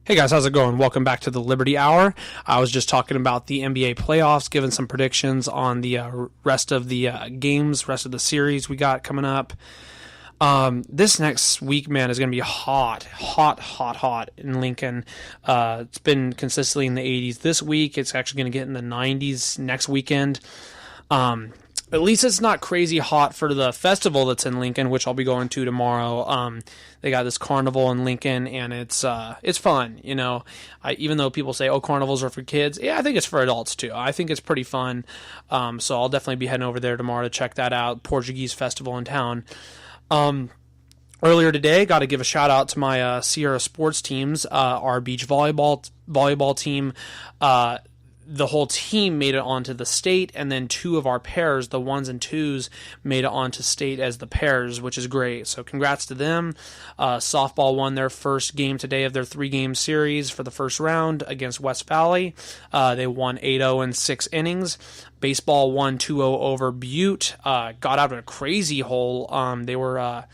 Hey guys, how's it going? Welcome back to the Liberty Hour. I was just talking about the NBA playoffs, giving some predictions on the rest of the games, rest of the series we got coming up. This next week, man, is going to be hot in Lincoln. It's been consistently in the 80s this week. It's actually going to get in the 90s next weekend. At least it's not crazy hot for the festival that's in Lincoln, which I'll be going to tomorrow. They got this carnival in Lincoln, and it's fun. You know, even though people say, "Oh, carnivals are for kids," yeah, I think it's for adults too. I think it's pretty fun. So I'll definitely be heading over there tomorrow to check that out. Portuguese festival in town. Earlier today, got to give a shout out to my Sierra sports teams. Our beach volleyball team. The whole team made it onto the state, and then two of our pairs, the ones and twos, made it onto state as the pairs, which is great. So congrats to them. Softball won their first game today of their 3-game series for the first round against West Valley. They won 8-0 in 6 innings. Baseball won 2-0 over Butte. Got out of a crazy hole. They were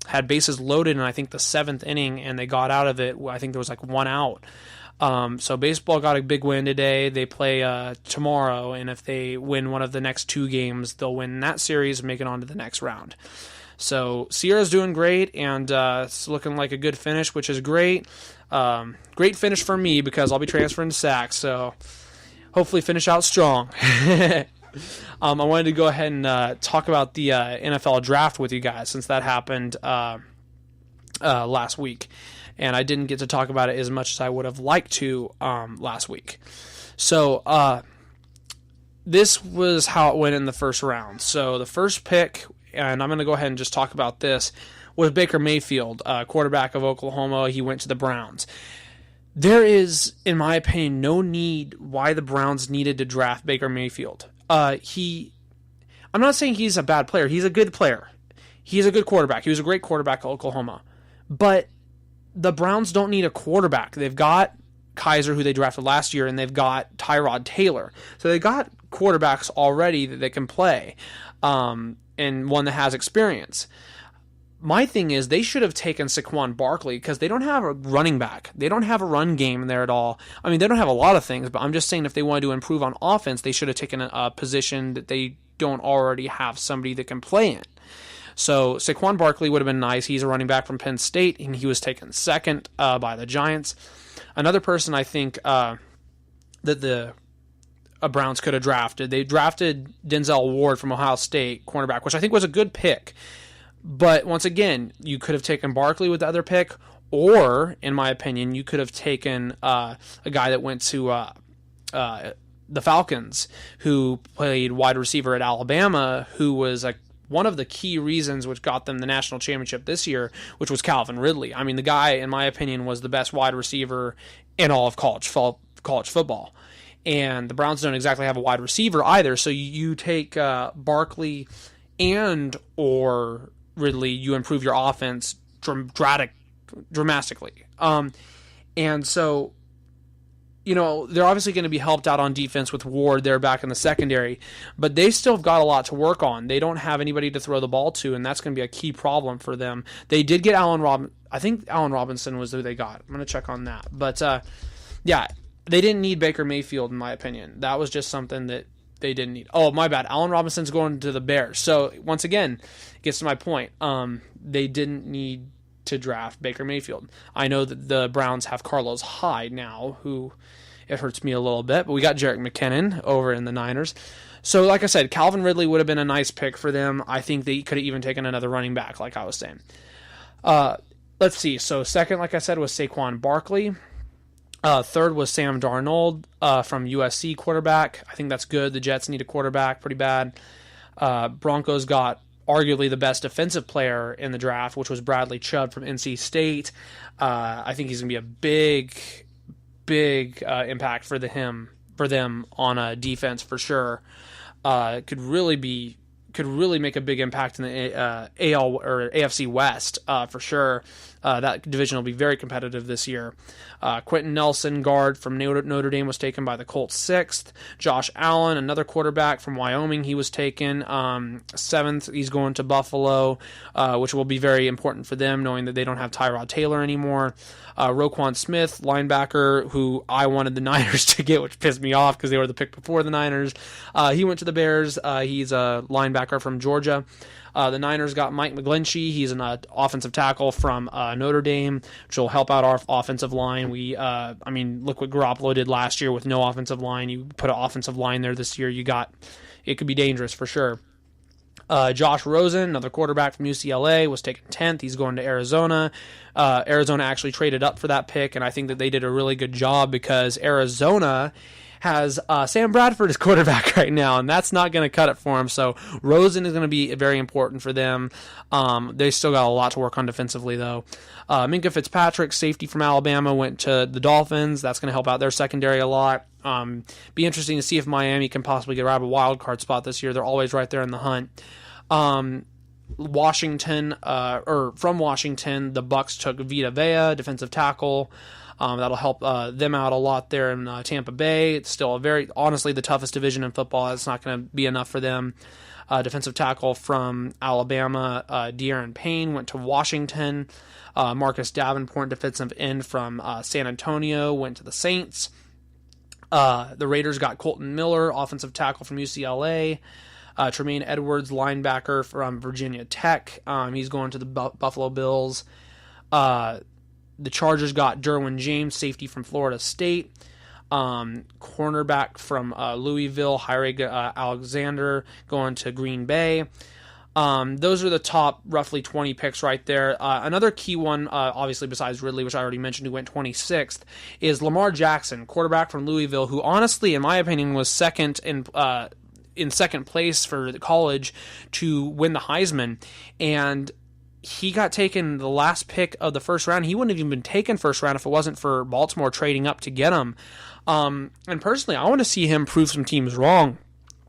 had bases loaded in, I think, the 7th inning, and they got out of it. I think there was like 1 out. So baseball got a big win today. They play tomorrow, and if they win one of the next 2 games, they'll win that series and make it on to the next round. So Sierra's doing great, and it's looking like a good finish, which is great. Great finish for me because I'll be transferring to Sac, so hopefully finish out strong. I wanted to go ahead and talk about the NFL draft with you guys since that happened last week. And I didn't get to talk about it as much as I would have liked to last week. So this was how it went in the first round. So the first pick, and I'm going to go ahead and just talk about this, was Baker Mayfield, quarterback of Oklahoma. He went to the Browns. There is, in my opinion, no need why the Browns needed to draft Baker Mayfield. I'm not saying he's a bad player. He's a good player. He's a good quarterback. He was a great quarterback at Oklahoma. But the Browns don't need a quarterback. They've got Kaiser, who they drafted last year, and they've got Tyrod Taylor. So they got quarterbacks already that they can play, and one that has experience. My thing is they should have taken Saquon Barkley because they don't have a running back. They don't have a run game there at all. I mean, they don't have a lot of things, but I'm just saying if they wanted to improve on offense, they should have taken a position that they don't already have somebody that can play in. So Saquon Barkley would have been nice. He's a running back from Penn State, and he was taken second by the Giants. Another person I think that the Browns could have drafted, they drafted Denzel Ward from Ohio State, cornerback, which I think was a good pick. But once again, you could have taken Barkley with the other pick, or, in my opinion, you could have taken a guy that went to the Falcons, who played wide receiver at Alabama, who was one of the key reasons which got them the national championship this year, which was Calvin Ridley. I mean, the guy, in my opinion, was the best wide receiver in all of college football. And the Browns don't exactly have a wide receiver either, so you take Barkley and or Ridley, you improve your offense dramatically. And so, you know, they're obviously going to be helped out on defense with Ward there back in the secondary, but they still have got a lot to work on. They don't have anybody to throw the ball to, and that's going to be a key problem for them. They did get I think Allen Robinson was who they got. I'm going to check on that. But, yeah, they didn't need Baker Mayfield, in my opinion. That was just something that they didn't need. Oh, my bad. Allen Robinson's going to the Bears. So, once again, it gets to my point. They didn't need to draft Baker Mayfield. I know that the Browns have Carlos Hyde now, who it hurts me a little bit, but we got Jerick McKinnon over in the Niners. So like I said, Calvin Ridley would have been a nice pick for them. I think they could have even taken another running back, like I was saying. Let's see. So second, like I said, was Saquon Barkley. Third was Sam Darnold from USC, quarterback. I think that's good. The Jets need a quarterback pretty bad. Broncos got arguably the best defensive player in the draft, which was Bradley Chubb from NC State. I think he's going to be a big impact for them on defense for sure. Could really make a big impact in the AL or AFC West for sure. That division will be very competitive this year. Quentin Nelson, guard from Notre Dame, was taken by the Colts 6th. Josh Allen, another quarterback from Wyoming, he was taken 7th. He's going to Buffalo, which will be very important for them, knowing that they don't have Tyrod Taylor anymore. Roquan Smith, linebacker, who I wanted the Niners to get, which pissed me off because they were the pick before the Niners. He went to the Bears. He's a linebacker from Georgia. The Niners got Mike McGlinchey. He's an offensive tackle from Notre Dame, which will help out our offensive line. Look what Garoppolo did last year with no offensive line. You put an offensive line there this year, it could be dangerous for sure. Josh Rosen, another quarterback from UCLA, was taken 10th. He's going to Arizona. Arizona actually traded up for that pick, and I think that they did a really good job because Arizona has Sam Bradford as quarterback right now, and that's not going to cut it for him. So Rosen is going to be very important for them. They still got a lot to work on defensively, though. Minkah Fitzpatrick, safety from Alabama, went to the Dolphins. That's going to help out their secondary a lot. Be interesting to see if Miami can possibly get out of a wild card spot this year. They're always right there in the hunt. From Washington, the Bucks took Vita Vea, defensive tackle. That'll help them out a lot there in Tampa Bay. It's still honestly the toughest division in football. It's not going to be enough for them. Defensive tackle from Alabama, De'Aaron Payne, went to Washington. Marcus Davenport, defensive end from San Antonio, went to the Saints. The Raiders got Colton Miller, offensive tackle from UCLA. Tremaine Edwards, linebacker from Virginia Tech. He's going to the Buffalo Bills. The Chargers got Derwin James, safety from Florida State. Cornerback from Louisville, Jaire Alexander, going to Green Bay. Those are the top roughly 20 picks right there. Another key one, obviously besides Ridley, which I already mentioned, who went 26th, is Lamar Jackson, quarterback from Louisville, who honestly, in my opinion, was second in second place for the college to win the Heisman, and he got taken the last pick of the first round. He wouldn't have even been taken first round if it wasn't for Baltimore trading up to get him. And personally, I want to see him prove some teams wrong.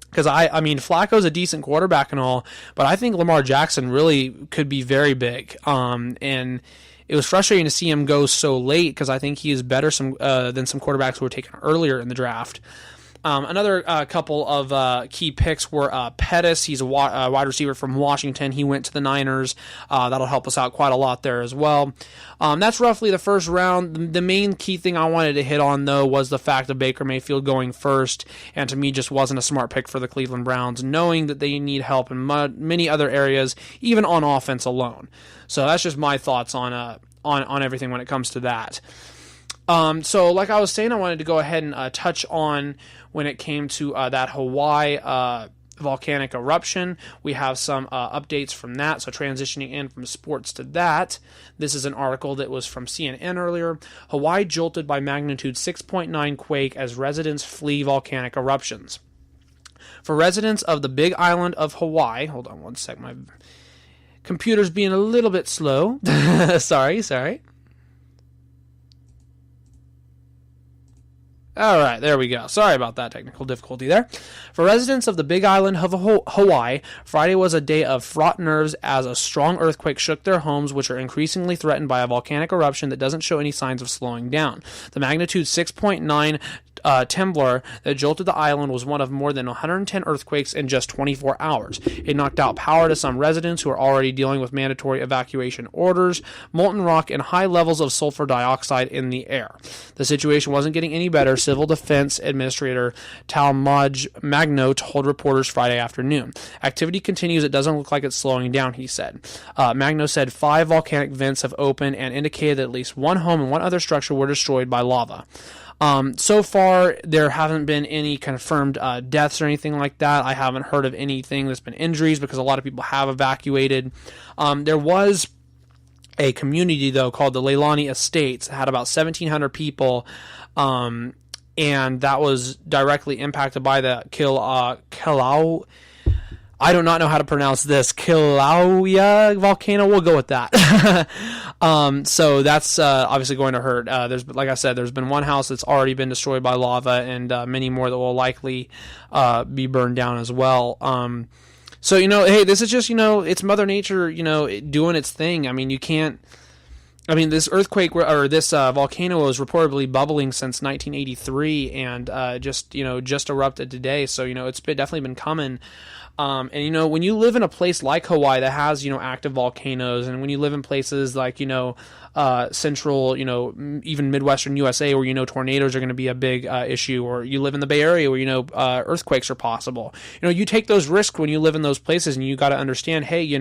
Because, Flacco's a decent quarterback and all, but I think Lamar Jackson really could be very big. And it was frustrating to see him go so late because I think he is better than some quarterbacks who were taken earlier in the draft. Another couple of key picks were Pettis. He's a wide receiver from Washington. He went to the Niners. That'll help us out quite a lot there as well. That's roughly the first round. The main key thing I wanted to hit on, though, was the fact of Baker Mayfield going first, and to me just wasn't a smart pick for the Cleveland Browns, knowing that they need help in many other areas, even on offense alone. So that's just my thoughts on everything when it comes to that. So like I was saying, I wanted to go ahead and touch on when it came to that Hawaii volcanic eruption. We have some updates from that, so transitioning in from sports to that. This is an article that was from CNN earlier. Hawaii jolted by magnitude 6.9 quake as residents flee volcanic eruptions. For residents of the Big Island of Hawaii, hold on one sec, my computer's being a little bit slow. Sorry. All right, there we go. Sorry about that technical difficulty there. For residents of the Big Island of Hawaii, Friday was a day of fraught nerves as a strong earthquake shook their homes, which are increasingly threatened by a volcanic eruption that doesn't show any signs of slowing down. The magnitude 6.9 tremor that jolted the island was one of more than 110 earthquakes in just 24 hours. It knocked out power to some residents who are already dealing with mandatory evacuation orders, molten rock, and high levels of sulfur dioxide in the air. The situation wasn't getting any better, Civil Defense Administrator Tal Magno told reporters Friday afternoon. Activity continues. It doesn't look like it's slowing down, he said. Magno said 5 volcanic vents have opened and indicated that at least one home and one other structure were destroyed by lava. So far, there haven't been any confirmed deaths or anything like that. I haven't heard of anything that's been injuries because a lot of people have evacuated. There was a community, though, called the Leilani Estates. It had about 1,700 people, and that was directly impacted by the Kilauea. I do not know how to pronounce this. Kilauea volcano. We'll go with that. So that's obviously going to hurt. Like I said, there's been one house that's already been destroyed by lava, and many more that will likely be burned down as well. So hey, this is just it's Mother Nature, doing its thing. I mean, you can't. I mean, this earthquake or this volcano was reportedly bubbling since 1983, and just erupted today. So it's definitely been coming. And when you live in a place like Hawaii that has active volcanoes, and when you live in places like central, even Midwestern USA, where tornadoes are going to be a big issue, or you live in the Bay Area where earthquakes are possible. You take those risks when you live in those places, and you got to understand, hey,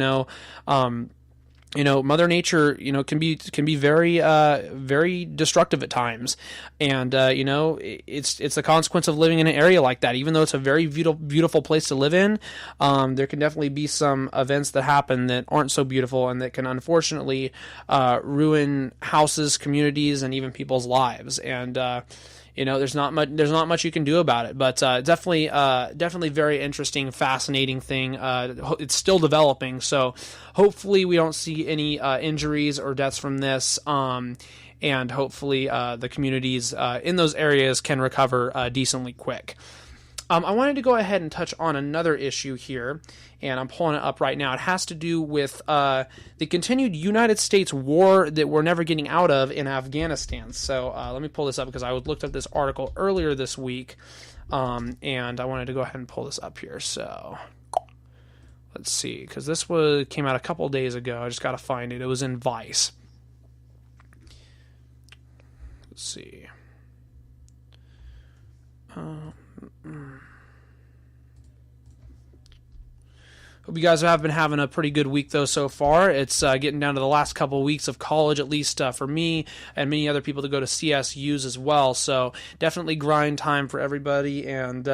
Mother Nature, can be very, very destructive at times, and it's the consequence of living in an area like that. Even though it's a very beautiful place to live in, there can definitely be some events that happen that aren't so beautiful, and that can unfortunately ruin houses, communities, and even people's lives. And there's not much you can do about it, but definitely very interesting, fascinating thing. It's still developing, so hopefully we don't see any injuries or deaths from this, and hopefully the communities in those areas can recover decently quick. I wanted to go ahead and touch on another issue here, and I'm pulling it up right now. It has to do with the continued United States war that we're never getting out of in Afghanistan. So let me pull this up, because I looked up this article earlier this week, and I wanted to go ahead and pull this up here. So let's see, because this came out a couple days ago. I just got to find it. It was in Vice. Let's see. Hope you guys have been having a pretty good week, though, so far. It's getting down to the last couple of weeks of college, at least for me and many other people to go to CSUs as well. So definitely grind time for everybody, and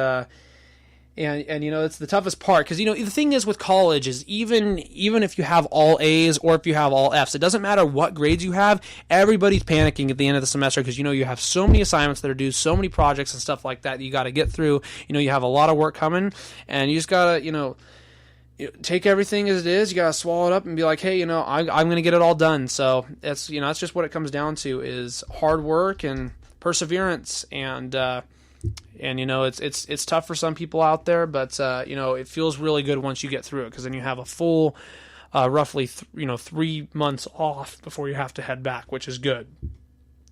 it's the toughest part, because the thing is with college is even if you have all A's or if you have all F's, it doesn't matter what grades you have. Everybody's panicking at the end of the semester, because you have so many assignments that are due, so many projects and stuff like that you got to get through. You have a lot of work coming, and you just gotta take everything as it is. You gotta swallow it up and be like, hey, I'm gonna get it all done. So that's that's just what it comes down to, is hard work and perseverance, and it's tough for some people out there, but it feels really good once you get through it, because then you have a full roughly 3 months off before you have to head back, which is good,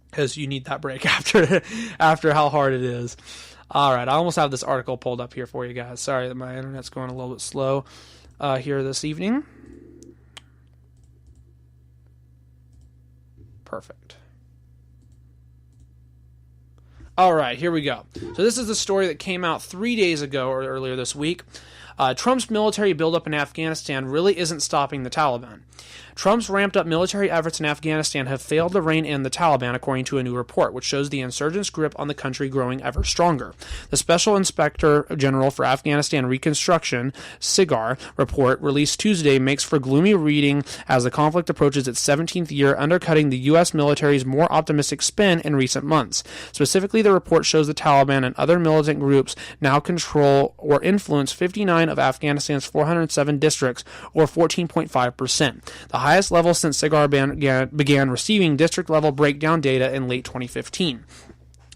because you need that break after how hard it is. All right, I almost have this article pulled up here for you guys. Sorry that my internet's going a little bit slow here this evening. Perfect. All right, here we go. So this is the story that came out 3 days ago, or earlier this week. Trump's military buildup in Afghanistan really isn't stopping the Taliban. Trump's ramped-up military efforts in Afghanistan have failed to rein in the Taliban, according to a new report, which shows the insurgents' grip on the country growing ever stronger. The Special Inspector General for Afghanistan Reconstruction, SIGAR, report released Tuesday makes for gloomy reading as the conflict approaches its 17th year, undercutting the U.S. military's more optimistic spin in recent months. Specifically, the report shows the Taliban and other militant groups now control or influence 59 of Afghanistan's 407 districts, or 14.5%. The highest level since SIGAR began receiving district-level breakdown data in late 2015.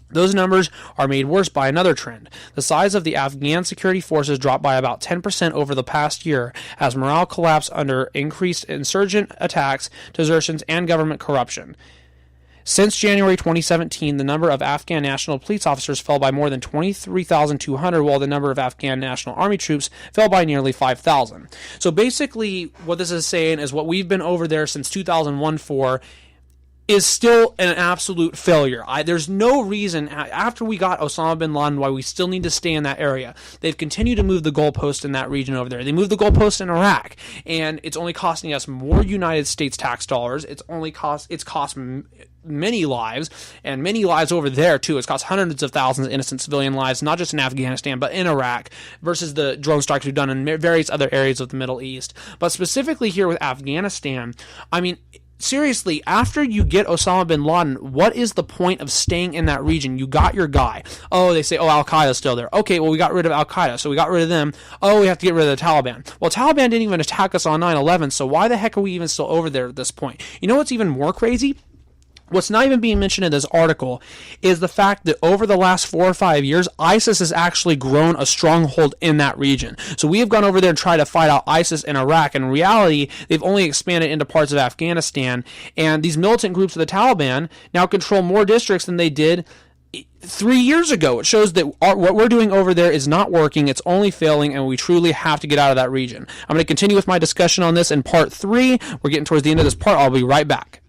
Those numbers are made worse by another trend. The size of the Afghan security forces dropped by about 10% over the past year, as morale collapsed under increased insurgent attacks, desertions, and government corruption. Since January 2017, the number of Afghan National Police officers fell by more than 23,200, while the number of Afghan National Army troops fell by nearly 5,000. So basically, what this is saying is what we've been over there since 2001 for is still an absolute failure. There's no reason, after we got Osama bin Laden, why we still need to stay in that area. They've continued to move the goalpost in that region over there. They moved the goalpost in Iraq, and it's only costing us more United States tax dollars. It's cost many lives, and many lives over there too. It's cost hundreds of thousands of innocent civilian lives, not just in Afghanistan, but in Iraq, versus the drone strikes we've done in various other areas of the Middle East. But specifically here with Afghanistan, I mean, seriously, after you get Osama bin Laden, what is the point of staying in that region? You got your guy. Oh, they say, Al-Qaeda's still there. Okay, well, we got rid of Al-Qaeda, so we got rid of them. Oh, we have to get rid of the Taliban. Well, Taliban didn't even attack us on 9/11, so why the heck are we even still over there at this point? You know what's even more crazy? What's not even being mentioned in this article is the fact that over the last 4 or 5 years, ISIS has actually grown a stronghold in that region. So we have gone over there and tried to fight out ISIS in Iraq. In reality, they've only expanded into parts of Afghanistan. And these militant groups of the Taliban now control more districts than they did 3 years ago. It shows that what we're doing over there is not working. It's only failing, and we truly have to get out of that region. I'm going to continue with my discussion on this in part 3. We're getting towards the end of this part. I'll be right back.